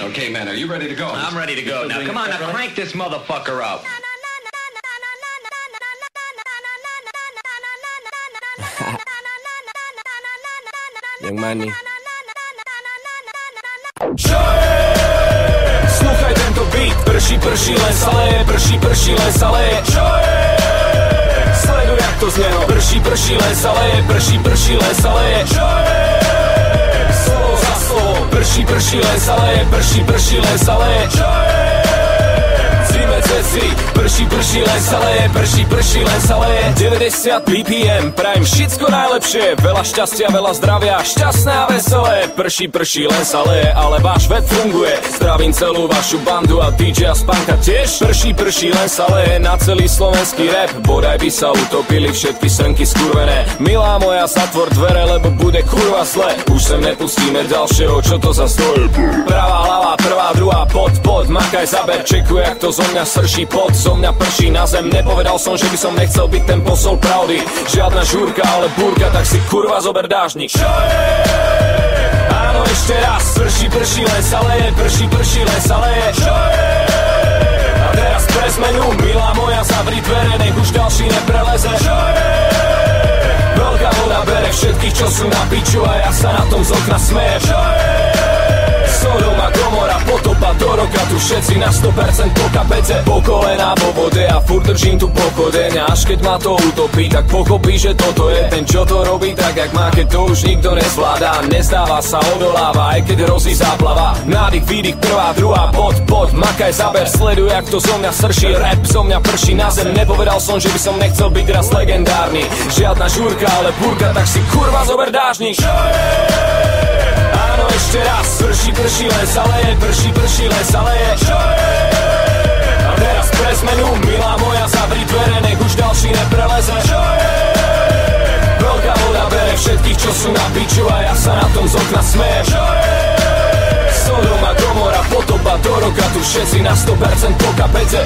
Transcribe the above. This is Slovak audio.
Okay, man, are you ready to go? I'm ready to go. Now, come on, now crank this motherfucker up. Young Money. Slúchaj tento beat, prší, len sa leje, prší, len sa leje. Sleduj, jak to znelo, prší, len sa leje, prší, len sa leje. Slovo za slovo, prší, len sa leje, prší, len sa leje. Zime ceci, prší, len sa leje, prší, len sa leje. 90 ppm, prajem všetko najlepšie, veľa šťastia, veľa zdravia, šťastné a veselé. Prší, len sa leje, ale váš web funguje. Zdravím celú vašu bandu a DJ a Spanka tiež. Prší, len sa leje na celý slovenský rap. Bodaj by sa utopili všetky srnky skurvené. Milá moja, zatvor dvere, lebo bude kurva zle. Už sem nepustíme ďalšieho, čo to za stojí. Pravá hlava, prvá, druhá, pod, makaj, zaber, čekuj, jak to zo mňa srší, pod, zo mňa prší na zem. Nepovedal som, že by som nechcel byť ten posol pravdy. Žiadna žúrka, ale búrka, tak si kurva zober dážnik. Áno, ešte raz, prší, len sa leje, prší, len sa leje. A teraz pre zmenu, milá moja, zavri dvere, nech už ďalší nepreleze. Veľká voda bere všetkých, čo sú na piču, a ja sa na tom z okna smejem. Sodom a Gomora, potopa do roka, tu všetci na 100% po kapece, po kolená vo vode a furt držím tu pochodeň. Až keď ma to utopí, tak pochopí, že toto je ten, čo to robí tak, jak má, keď to už nikto nezvláda. Nezdáva sa, odoláva, aj keď hrozí záplava. Nádych, výdych, prvá, druhá, pod, makaj, zaber, sleduj, jak to zo mňa srší. Rap zo mňa prší na zem, nepovedal som, že by som nechcel byť raz legendárny. Žiadna žúrka, ale búrka, tak si kurva zober dážnik. Áno, ešte raz, prší, len sa leje, prší, len sa leje. A teraz pre zmenu, milá moja, zavri dvere, nech už ďalší nepreleze. Veľká voda bere všetkých, čo sú na piču, a ja sa na tom z okna smejem. Sodom a Gomora, potopa do roka, tu všetci na 100% po kapece.